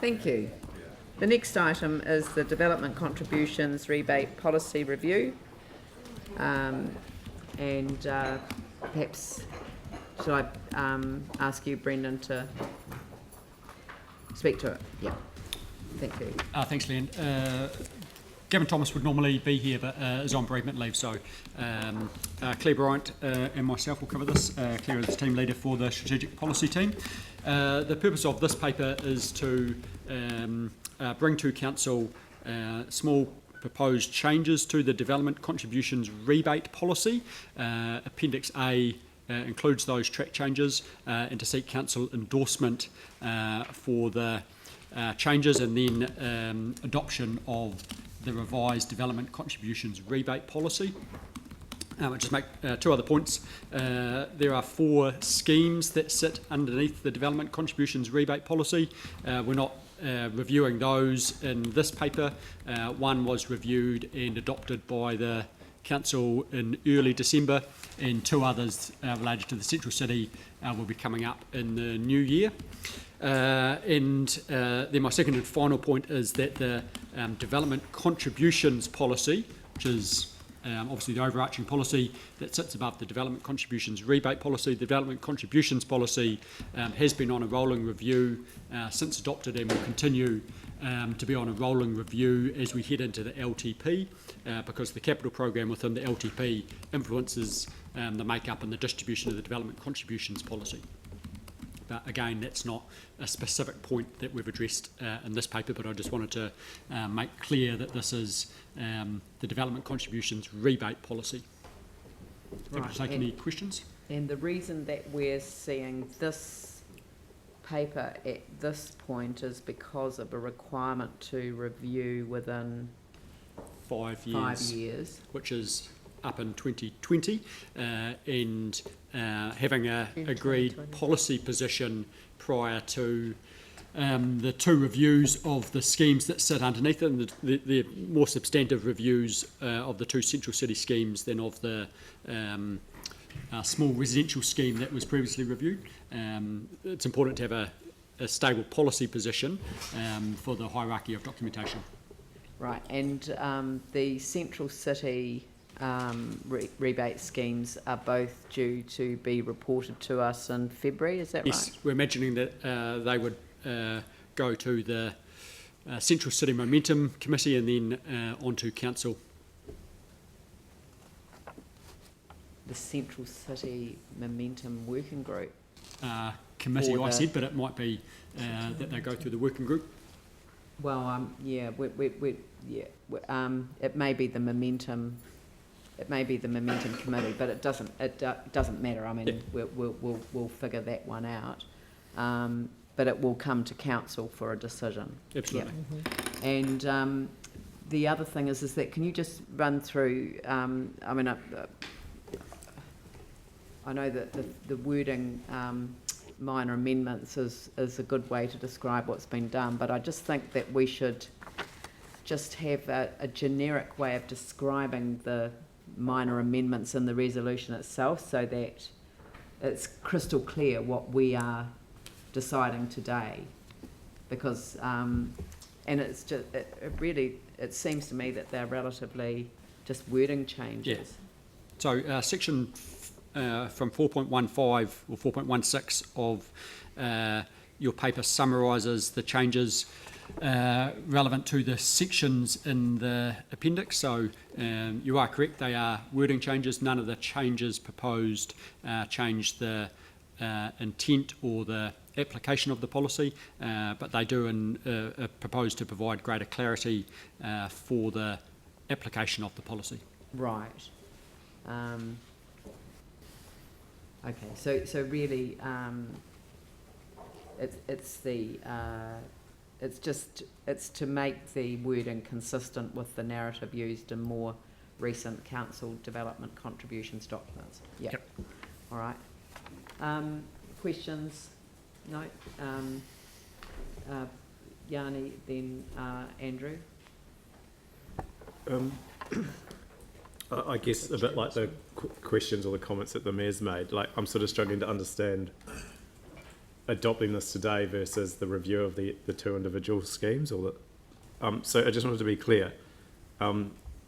Thank you. The next item is the Development Contributions Rebate Policy Review. Perhaps should I ask you, Brendan, to speak to it? Yeah. Thank you. Thanks, Leanne. Gavin Thomas would normally be here, but is on bereavement leave, so Claire Bryant and myself will cover this. Claire is the team leader for the strategic policy team. The purpose of this paper is to bring to Council small proposed changes to the Development Contributions Rebate Policy. Appendix A includes those track changes and to seek Council endorsement for the changes and then adoption of the revised Development Contributions Rebate Policy. I'll just make two other points. There are 4 schemes that sit underneath the Development Contributions Rebate Policy. We're not reviewing those in this paper. One was reviewed and adopted by the Council in early December, and 2 others related to the Central City will be coming up in the new year. Then my second and final point is that the Development Contributions Policy, which is obviously the overarching policy that sits above the Development Contributions Rebate Policy, the Development Contributions Policy has been on a rolling review since adopted and will continue to be on a rolling review as we head into the LTP because the capital program within the LTP influences the makeup and the distribution of the Development Contributions Policy. But again, that's not a specific point that we've addressed in this paper, but I just wanted to make clear that this is the Development Contributions Rebate Policy. Happy to take any questions. And the reason that we're seeing this paper at this point is because of a requirement to review within 5 years. 5 years. Which is up in 2020, and having a agreed policy position prior to the 2 reviews of the schemes that sit underneath it, and the more substantive reviews of the 2 Central City schemes than of the small residential scheme that was previously reviewed. It's important to have a stable policy position for the hierarchy of documentation. Right, and the Central City rebate schemes are both due to be reported to us in February, is that right? Yes, we're imagining that they would go to the Central City Momentum Committee and then onto Council. The Central City Momentum Working Group? Committee, I said, but it might be that they go through the working group. Well, yeah, it may be the Momentum. It may be the Momentum Committee, but it doesn't matter. I mean, yep. We'll figure that one out. But it will come to Council for a decision. Absolutely. Yep. Mm-hmm. And the other thing is that can you just run through? I mean, I know that the wording minor amendments is a good way to describe what's been done, but I just think that we should just have a generic way of describing the minor amendments in the resolution itself so that it's crystal clear what we are deciding today, because and it's just it seems to me that they're relatively just wording changes. Yes. So section from 4.15 or 4.16 of your paper summarises the changes relevant to the sections in the appendix. So you are correct, they are wording changes. None of the changes proposed change the intent or the application of the policy, but they do propose to provide greater clarity for the application of the policy. Right. Okay, so really it's to make the wording consistent with the narrative used in more recent council development contributions documents. Yep. All right. Questions? No. Yanni, then Andrew. I guess a bit like the questions or the comments that the mayor's made. Like, I'm sort of struggling to understand adopting this today versus the review of the two individual schemes, or so I just wanted to be clear.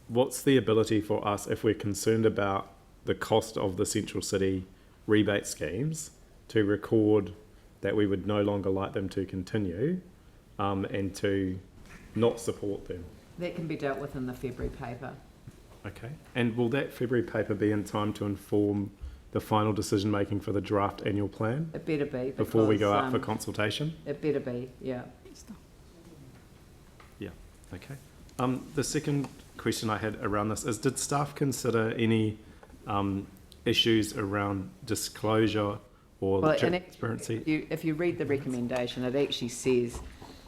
What's the ability for us, if we're concerned about the cost of the Central City rebate schemes, to record that we would no longer like them to continue, and to not support them? That can be dealt with in the February paper. Okay. And will that February paper be in time to inform the final decision making for the draft annual plan It better be. before we go because, out for consultation? It better be, yeah. Yeah. Okay. The second question I had around this is, did staff consider any issues around disclosure or Well, and transparency? if you read the recommendation, it actually says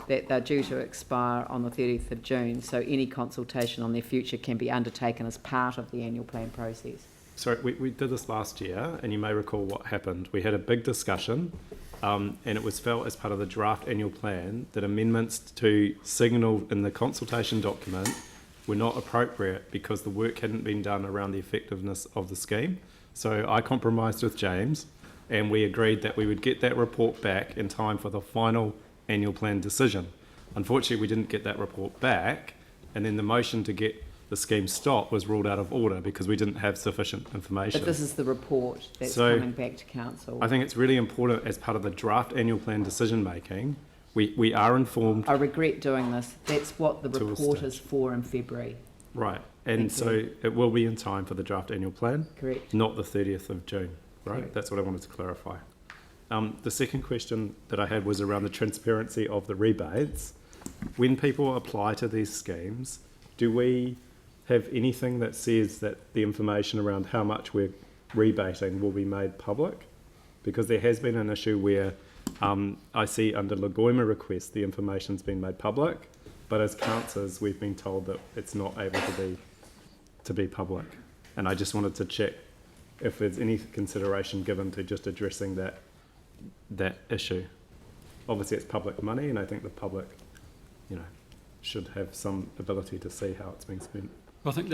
that they're due to expire on the 30th of June, so any consultation on their future can be undertaken as part of the annual plan process. Sorry, we did this last year, and you may recall what happened. We had a big discussion, and it was felt as part of the draft annual plan that amendments to signal in the consultation document were not appropriate because the work hadn't been done around the effectiveness of the scheme. So I compromised with James, and we agreed that we would get that report back in time for the final annual plan decision. Unfortunately, we didn't get that report back, and then the motion to get the scheme stopped was ruled out of order because we didn't have sufficient information. But this is the report that's So, coming back to council. I think it's really important as part of the draft annual plan decision making, we are informed. I regret doing this. That's what the To a report stage. is for in February, Right, and Thank so you. it will be in time for the draft annual plan, correct? not the 30th of June, right? Correct. That's what I wanted to clarify. The second question that I had was around the transparency of the rebates. When people apply to these schemes, do we have anything that says that the information around how much we're rebating will be made public? Because there has been an issue where I see under Lagoima request the information's been made public, but as councillors we've been told that it's not able to be public. And I just wanted to check if there's any consideration given to just addressing that issue. Obviously it's public money, and I think the public, should have some ability to see how it's being spent. I think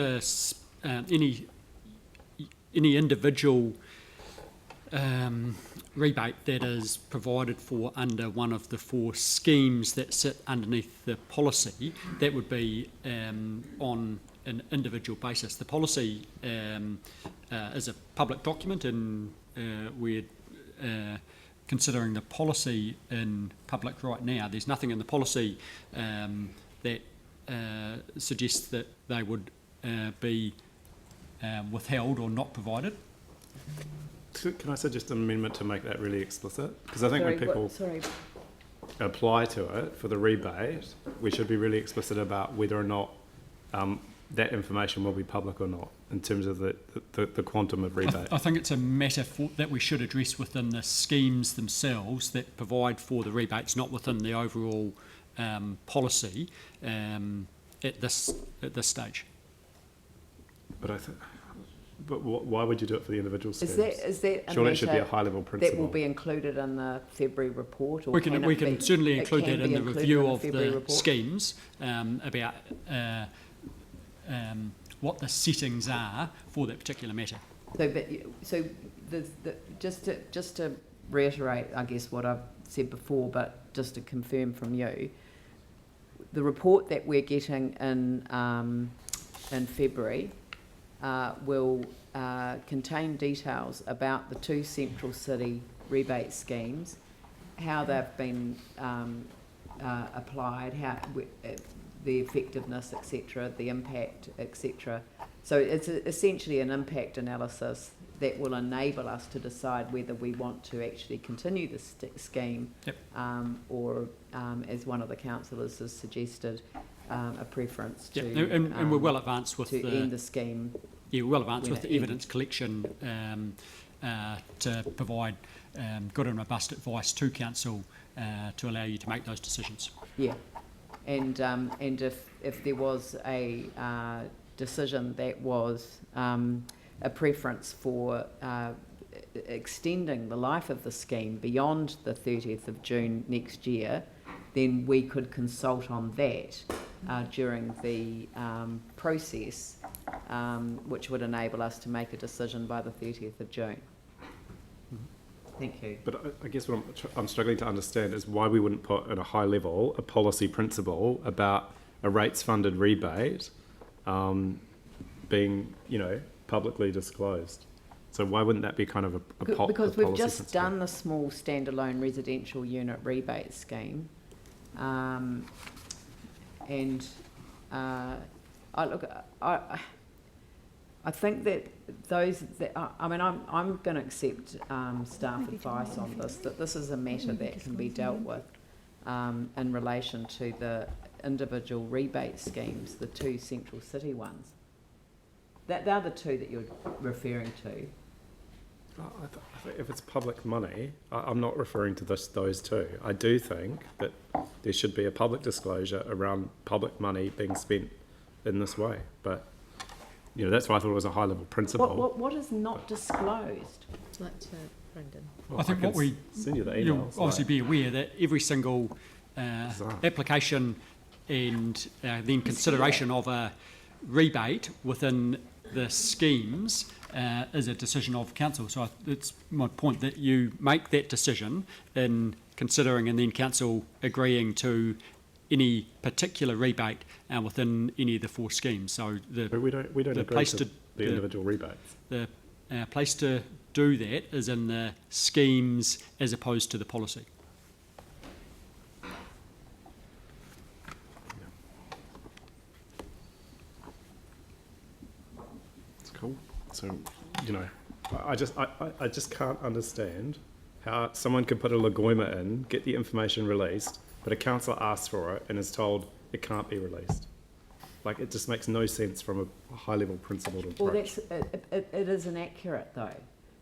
any individual rebate that is provided for under one of the 4 schemes that sit underneath the policy, that would be on an individual basis. The policy is a public document, and we're considering the policy in public right now. There's nothing in the policy that suggests that they would be withheld or not provided. So can I suggest an amendment to make that really explicit? Because I think when people Sorry. apply to it for the rebate, we should be really explicit about whether or not that information will be public or not, in terms of the quantum of rebate. I think it's a matter that we should address within the schemes themselves that provide for the rebates, not within the overall policy at this stage. But why would you do it for the individual schemes? Is that a Surely it should be a matter high-level principle. that will be included in the February report? Or We can certainly include that in the review of February the report? schemes about what the settings are for that particular matter. Just to reiterate, I guess, what I've said before, but just to confirm from you, the report that we're getting in February will contain details about the 2 Central City rebate schemes, how they've been applied, the effectiveness, etc., the impact, etc. So it's essentially an impact analysis that will enable us to decide whether we want to actually continue the scheme, Yep. or, as one of the councillors has suggested, a preference to And we're well advanced with to end the scheme. Yeah, we're well advanced when with it the evidence collection to provide good and robust advice to council to allow you to make those decisions. Yeah, and if there was a decision that was a preference for extending the life of the scheme beyond the 30th of June next year, then we could consult on that during the process, which would enable us to make a decision by the 30th of June. Thank you. But I guess what I'm struggling to understand is why we wouldn't put at a high level a policy principle about a rates-funded rebate being, publicly disclosed. So why wouldn't that be kind of a Because a we've policy just principle? done the small standalone residential unit rebate scheme, and I think that I'm going to accept staff advice on this, that this is a matter that can be dealt with in relation to the individual rebate schemes, the two central city ones. They're the two that you're referring to. I think if it's public money, I'm not referring to those two. I do think that there should be a public disclosure around public money being spent in this way. But, that's why I thought it was a high-level principle. What is not disclosed? Like to Brendan. Well, I think can what we send you the you'll emails. obviously be aware that every single Bizarre. application and then consideration of a rebate within the schemes is a decision of council. So it's my point that you make that decision in considering and then council agreeing to any particular rebate within any of the four schemes. So But we don't the agree place to to- the individual rebates. the place to do that is in the schemes as opposed to the policy. It's cool. So, I just can't understand how someone could put a Lagoima in, get the information released, but a councillor asks for it and is told it can't be released. Like, it just makes no sense from a high-level principled approach. Well, it is inaccurate though.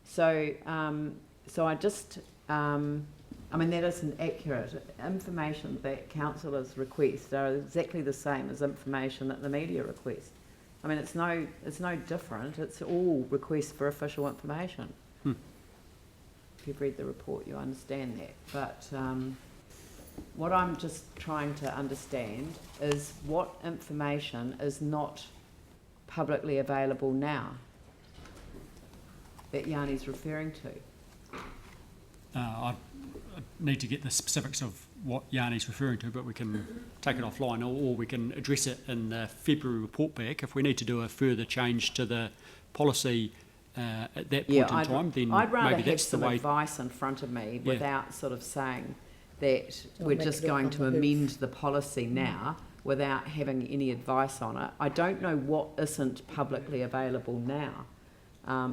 So I just, that isn't accurate. Information that councillors request are exactly the same as information that the media request. It's no different. It's all requests for official information. If you've read the report, you understand that. But what I'm just trying to understand is what information is not publicly available now that Yanni's referring to. I need to get the specifics of what Yanni's referring to, but we can take it offline, or we can address it in the February report back. If we need to do a further change to the policy at that point in time, then I'd rather maybe have that's the some way. advice in front of me Yeah. without sort of saying that Don't we're make just it up going on to the hoof. amend the policy now without having any advice on it. I don't know what isn't publicly available now.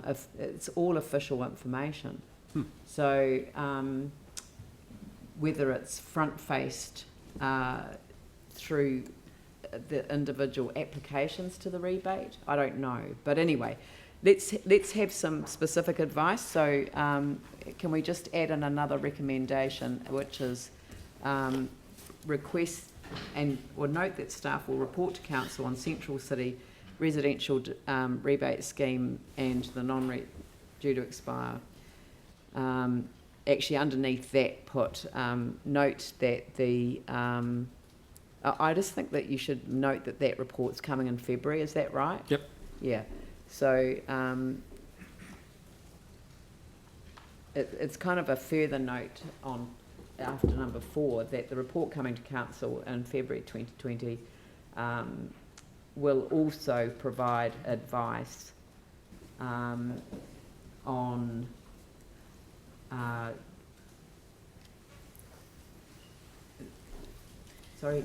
If it's all official information. So whether it's front-faced through the individual applications to the rebate, I don't know. But anyway, let's have some specific advice. So can we just add in another recommendation, which is request or note that staff will report to council on Central City residential rebate scheme and the due to expire. Actually, underneath that, put note that the. I just think that you should note that report's coming in February. Is that right? Yep. Yeah. So it's kind of a further note on after number 4 that the report coming to council in February 2020 will also provide advice on sorry,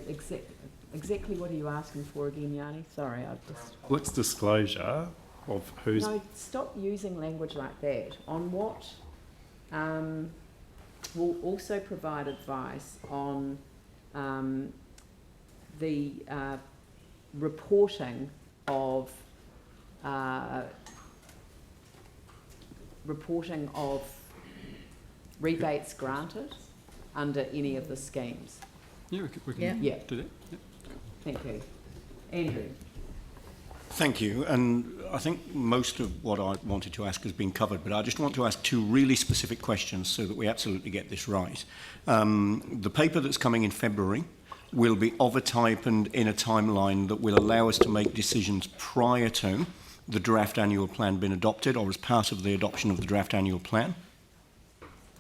exactly what are you asking for again, Yanni? Sorry, I've just... What's disclosure of who's... No, stop using language like that. On what? We'll also provide advice on the reporting of rebates granted under any of the schemes. Yeah, we can Yeah. do that. Yep. Thank you. Andrew. Thank you, and I think most of what I wanted to ask has been covered, but I just want to ask 2 really specific questions so that we absolutely get this right. The paper that's coming in February will be of a type and in a timeline that will allow us to make decisions prior to the draft annual plan being adopted or as part of the adoption of the draft annual plan.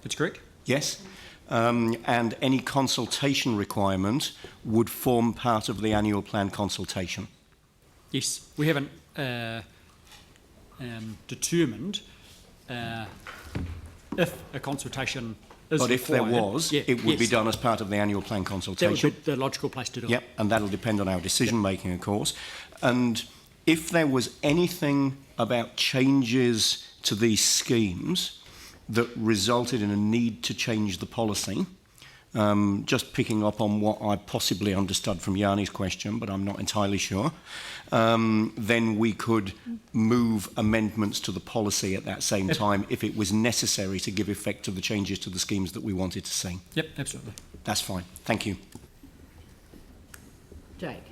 That's correct. Yes? And any consultation requirement would form part of the annual plan consultation. Yes, we haven't determined if a consultation is But if there required. was, Yeah, it would be yes. done as part of the annual plan That consultation. would be the logical place to do it. Yep, and that'll depend on our decision making, of course. And if there was anything about changes to these schemes that resulted in a need to change the policy, just picking up on what I possibly understood from Yanni's question, but I'm not entirely sure, then we could move amendments to the policy at that same time if it was necessary to give effect to the changes to the schemes that we wanted to see. Yep, absolutely. That's fine. Thank you. Jake?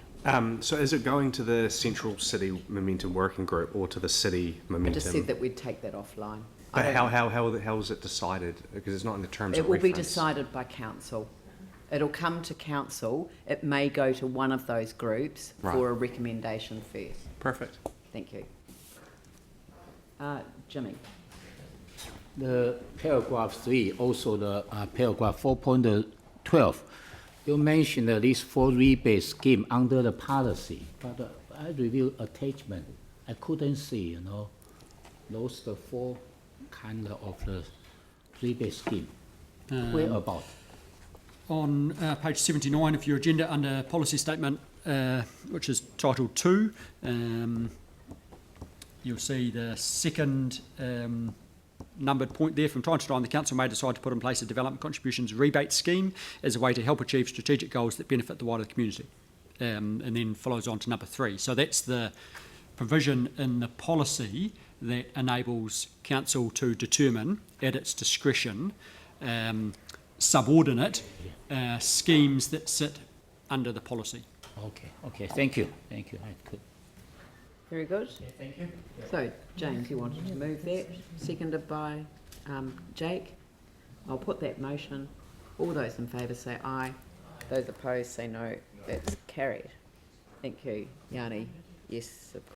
So is it going to the Central City Momentum Working Group or to the City I Momentum? just said that we'd take that offline. But how is it decided? Because it's not in the terms It of will be reference. decided by council. It'll come to council. It may go to one of those groups Right. for a recommendation first. Perfect. Thank you. Jimmy? The paragraph 3, also the paragraph 4.12, you mentioned this 4 rebate scheme under the policy, but I reviewed attachment. I couldn't see, those the 4 kind of the rebate scheme. Where about? On page 79 of your agenda, under policy statement, which is titled 2, you'll see the second numbered point there. From time to time, the council may decide to put in place a development contributions rebate scheme as a way to help achieve strategic goals that benefit the wider community. And then follows on to number 3. So that's the provision in the policy that enables council to determine at its discretion subordinate schemes that sit under the policy. Okay, thank you. I could. Very good. Thank you. So, James, you wanted to move that, seconded by Jake. I'll put that motion. All those in favour say aye. Those opposed say no. That's carried. Thank you, Yanni. Yes, of